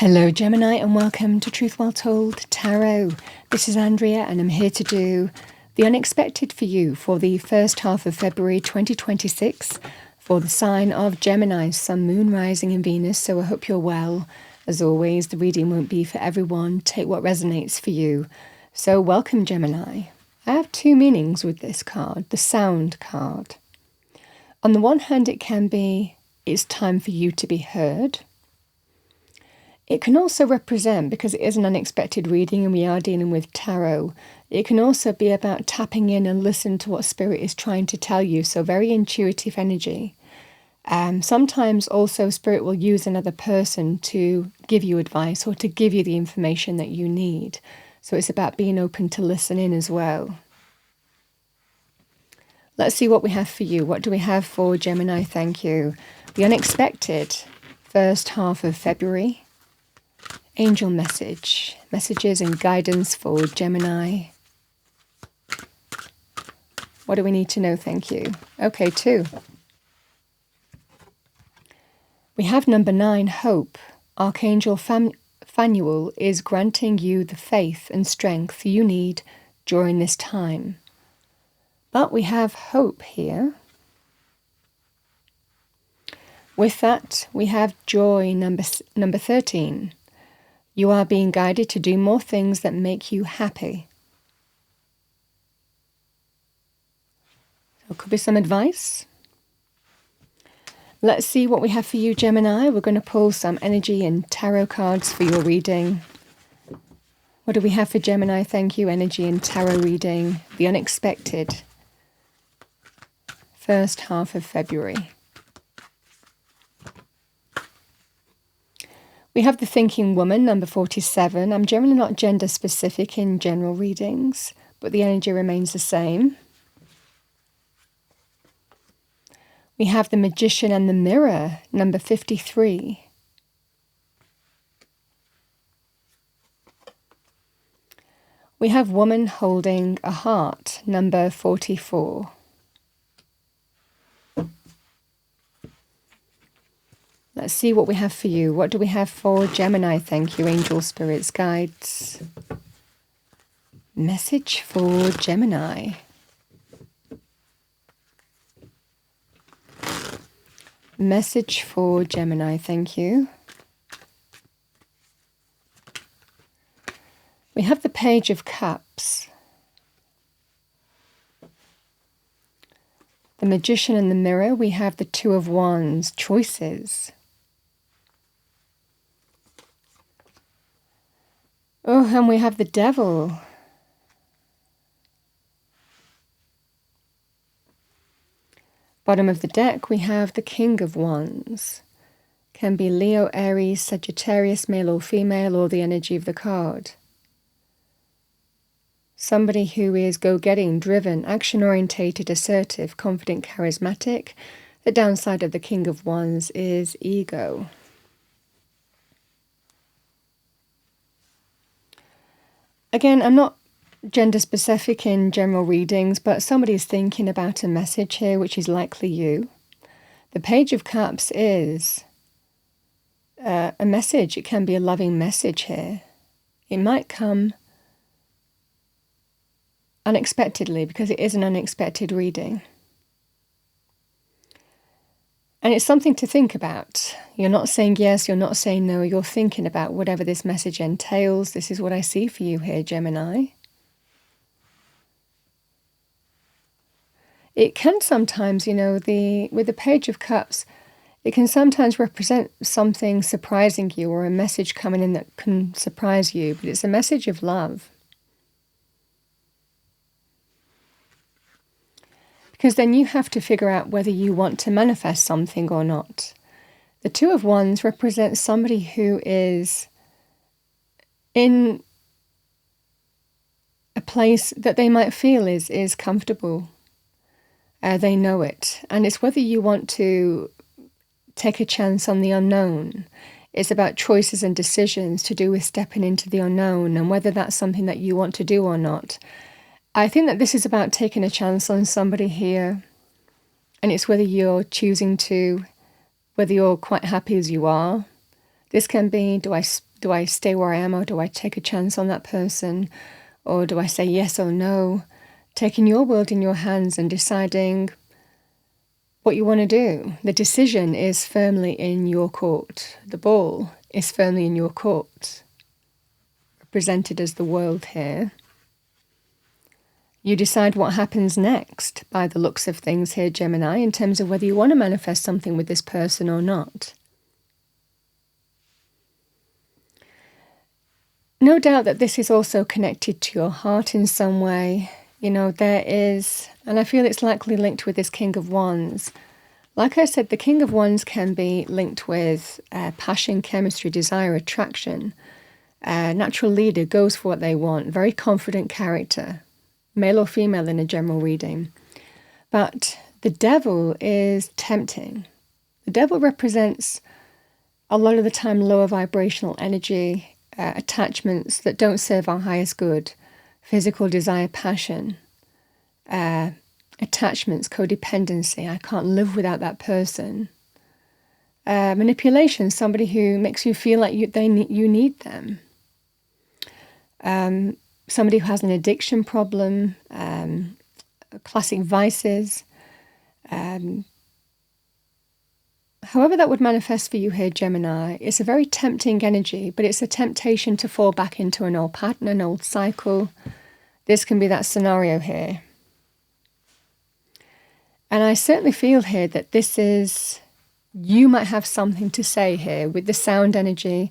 Hello Gemini and welcome to Truth Well Told Tarot. This is Andrea and I'm here to do the unexpected for you for the first half of February 2026 for the sign of Gemini, Sun, Moon, Rising and Venus. So I hope you're well. As always, the reading won't be for everyone. Take what resonates for you. So welcome Gemini. I have two meanings with this card, the Sound card. On the one hand, it can be, it's time for you to be heard. It can also represent, because it is an unexpected reading and we are dealing with tarot, it can also be about tapping in and listen to what Spirit is trying to tell you. So very intuitive energy. Sometimes also Spirit will use another person to give you advice or to give you the information that you need. So it's about being open to listening as well. Let's see what we have for you. What do we have for Gemini? Thank you. The unexpected first half of February. Angel message, messages and guidance for Gemini. What do we need to know? Thank you. Okay, 2. We have number 9, hope. Archangel Phanuel is granting you the faith and strength you need during this time. But we have hope here. With that, we have joy, number 13. You are being guided to do more things that make you happy. So it could be some advice. Let's see what we have for you, Gemini. We're going to pull some energy and tarot cards for your reading. What do we have for Gemini? Thank you, energy and tarot reading. The unexpected first half of February. We have the Thinking Woman, number 47. I'm generally not gender specific in general readings, but the energy remains the same. We have the Magician and the Mirror, number 53. We have Woman Holding a Heart, number 44. Let's see what we have for you. What do we have for Gemini? Thank you, angel, spirits, guides. Message for Gemini. Message for Gemini. Thank you. We have the Page of Cups. The Magician and the Mirror. We have the Two of Wands, choices. Oh, and we have the Devil. Bottom of the deck, we have the King of Wands. Can be Leo, Aries, Sagittarius, male or female, or the energy of the card. Somebody who is go-getting, driven, action-orientated, assertive, confident, charismatic. The downside of the King of Wands is ego. Again, I'm not gender specific in general readings, but somebody's thinking about a message here, which is likely you. The Page of Cups is a message. It can be a loving message here. It might come unexpectedly because it is an unexpected reading. And it's something to think about. You're not saying yes, you're not saying no, you're thinking about whatever this message entails. This is what I see for you here, Gemini. It can sometimes, with the Page of Cups, it can sometimes represent something surprising you or a message coming in that can surprise you, but it's a message of love. Because then you have to figure out whether you want to manifest something or not. The Two of Wands represents somebody who is in a place that they might feel is comfortable. They know it. And it's whether you want to take a chance on the unknown. It's about choices and decisions to do with stepping into the unknown and whether that's something that you want to do or not. I think that this is about taking a chance on somebody here, and it's whether you're choosing to, whether you're quite happy as you are. This can be, do Do I stay where I am, or do I take a chance on that person? Or do I say yes or no? Taking your world in your hands and deciding what you want to do. The decision is firmly in your court. The ball is firmly in your court, represented as the world here. You decide what happens next by the looks of things here, Gemini, in terms of whether you want to manifest something with this person or not. No doubt that this is also connected to your heart in some way. There is, and I feel it's likely linked with this King of Wands. Like I said, the King of Wands can be linked with passion, chemistry, desire, attraction. Natural leader, goes for what they want, very confident character, male or female in a general reading. But the devil is tempting. The devil represents a lot of the time lower vibrational energy, attachments that don't serve our highest good. Physical desire, passion, attachments, codependency. I can't live without that person. Manipulation, somebody who makes you feel like you need them. Somebody who has an addiction problem, classic vices. However that would manifest for you here, Gemini, it's a very tempting energy, but it's a temptation to fall back into an old pattern, an old cycle. This can be that scenario here. And I certainly feel here that you might have something to say here with the sound energy.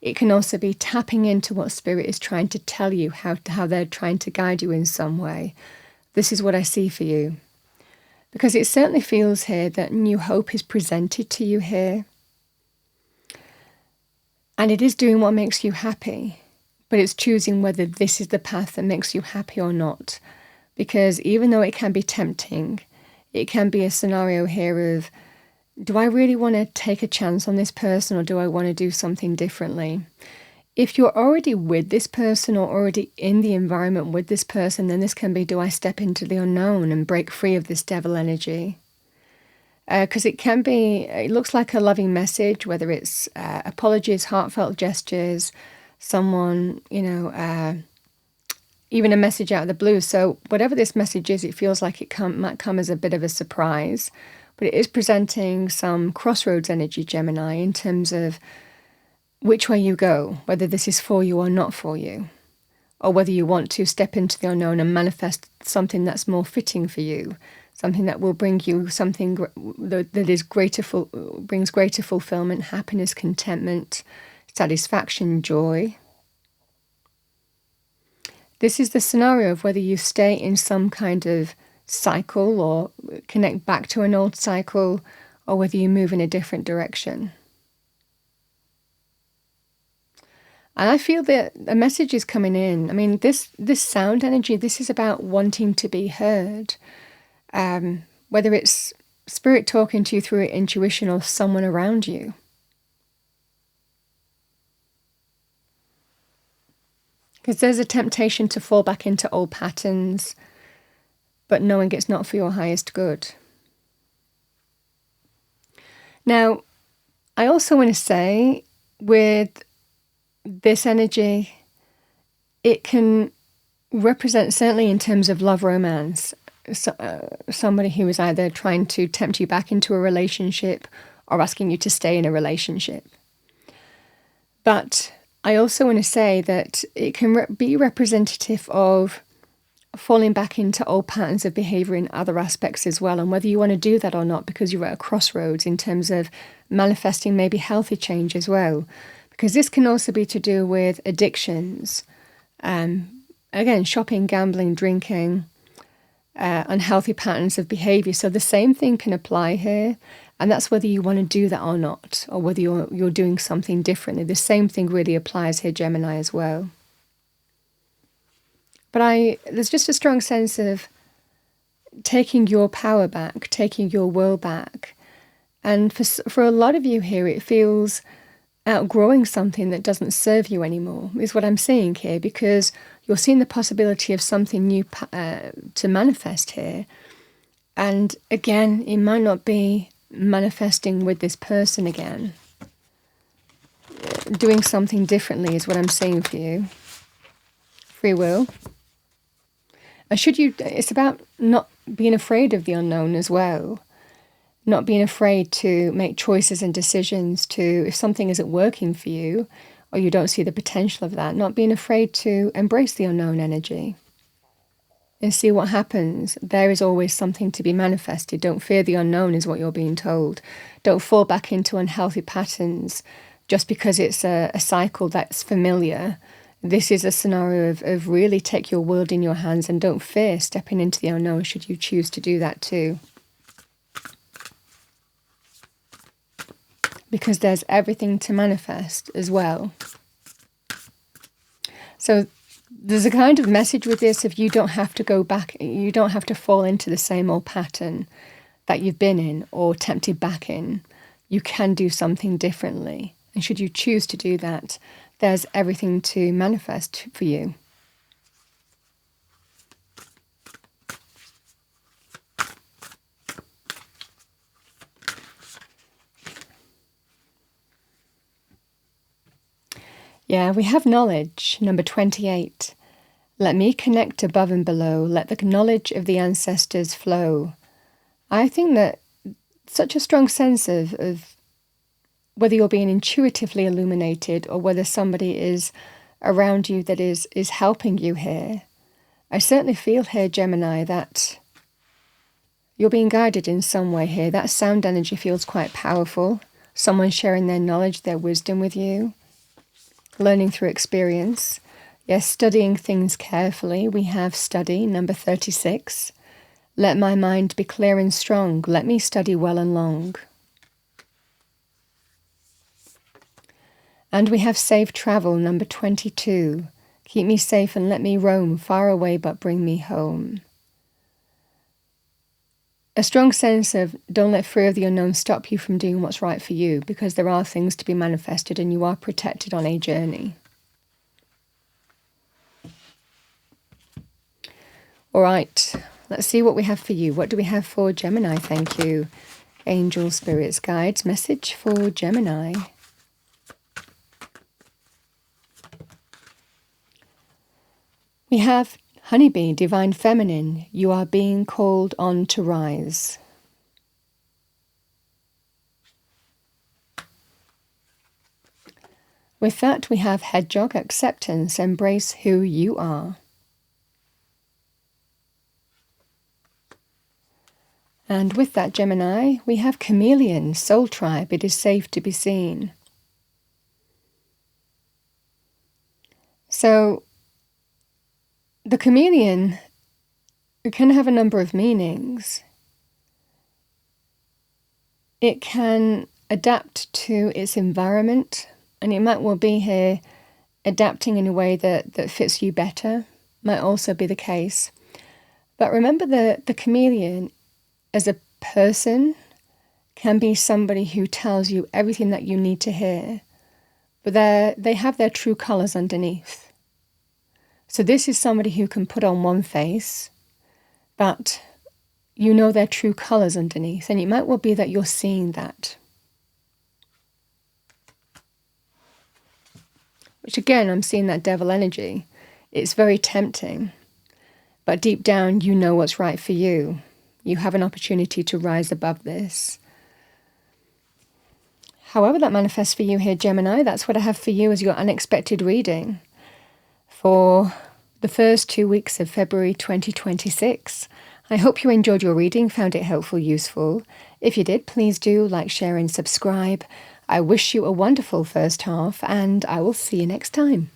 It can also be tapping into what Spirit is trying to tell you, how they're trying to guide you in some way. This is what I see for you. Because it certainly feels here that new hope is presented to you here. And it is doing what makes you happy. But it's choosing whether this is the path that makes you happy or not. Because even though it can be tempting, it can be a scenario here of, do I really want to take a chance on this person, or do I want to do something differently? If you're already with this person or already in the environment with this person, then this can be, do I step into the unknown and break free of this devil energy? Because it looks like a loving message, whether it's apologies, heartfelt gestures, someone, even a message out of the blue. So whatever this message is, it feels like it might come as a bit of a surprise. But it is presenting some crossroads energy, Gemini, in terms of which way you go, whether this is for you or not for you, or whether you want to step into the unknown and manifest something that's more fitting for you, something that will bring you something that brings greater fulfillment, happiness, contentment, satisfaction, joy. This is the scenario of whether you stay in some kind of cycle or connect back to an old cycle, or whether you move in a different direction. And I feel that a message is coming in. I mean, this sound energy, this is about wanting to be heard. Whether it's Spirit talking to you through intuition or someone around you. Because there's a temptation to fall back into old patterns, but knowing it's not for your highest good. Now, I also want to say, with this energy, it can represent, certainly in terms of love romance, somebody who is either trying to tempt you back into a relationship or asking you to stay in a relationship. But I also want to say that it can be representative of falling back into old patterns of behavior in other aspects as well, and whether you want to do that or not, because you're at a crossroads in terms of manifesting maybe healthy change as well. Because this can also be to do with addictions, again, shopping, gambling, drinking, unhealthy patterns of behavior. So the same thing can apply here, and that's whether you want to do that or not, or whether you're doing something differently. The same thing really applies here, Gemini, as well. But there's just a strong sense of taking your power back, taking your will back. And for a lot of you here, it feels outgrowing something that doesn't serve you anymore, is what I'm seeing here, because you're seeing the possibility of something new to manifest here. And again, it might not be manifesting with this person again. doing something differently is what I'm seeing for you. Free will. It's about not being afraid of the unknown as well. Not being afraid to make choices and decisions if something isn't working for you, or you don't see the potential of that, not being afraid to embrace the unknown energy and see what happens. There is always something to be manifested. Don't fear the unknown is what you're being told. Don't fall back into unhealthy patterns just because it's a cycle that's familiar. This is a scenario of really take your world in your hands and don't fear stepping into the unknown should you choose to do that too. Because there's everything to manifest as well. So there's a kind of message with this of you don't have to go back, you don't have to fall into the same old pattern that you've been in or tempted back in. You can do something differently. And should you choose to do that, there's everything to manifest for you. Yeah, we have knowledge, number 28. Let me connect above and below. Let the knowledge of the ancestors flow. I think that such a strong sense of whether you're being intuitively illuminated or whether somebody is around you that is helping you here. I certainly feel here, Gemini, that you're being guided in some way here. That sound energy feels quite powerful. Someone sharing their knowledge, their wisdom with you. Learning through experience. Yes, studying things carefully. We have study, number 36. Let my mind be clear and strong. Let me study well and long. And we have safe travel, number 22. Keep me safe and let me roam, far away but bring me home. A strong sense of don't let fear of the unknown stop you from doing what's right for you, because there are things to be manifested and you are protected on a journey. All right, let's see what we have for you. What do we have for Gemini? Thank you. Angel, spirits, guides, message for Gemini. We have Honeybee, Divine Feminine, you are being called on to rise. With that, we have Hedgehog, Acceptance, embrace who you are. And with that, Gemini, we have Chameleon, Soul Tribe, it is safe to be seen. So, the chameleon, it can have a number of meanings. It can adapt to its environment, and it might well be here adapting in a way that fits you better, might also be the case. But remember the chameleon as a person can be somebody who tells you everything that you need to hear, but they have their true colours underneath. So this is somebody who can put on one face, but you know their true colours underneath, and it might well be that you're seeing that. Which again, I'm seeing that devil energy. It's very tempting, but deep down you know what's right for you. You have an opportunity to rise above this. However that manifests for you here, Gemini, that's what I have for you as your unexpected reading for the first 2 weeks of February 2026. I hope you enjoyed your reading, found it helpful, useful. If you did, please do like, share and subscribe. I wish you a wonderful first half, and I will see you next time.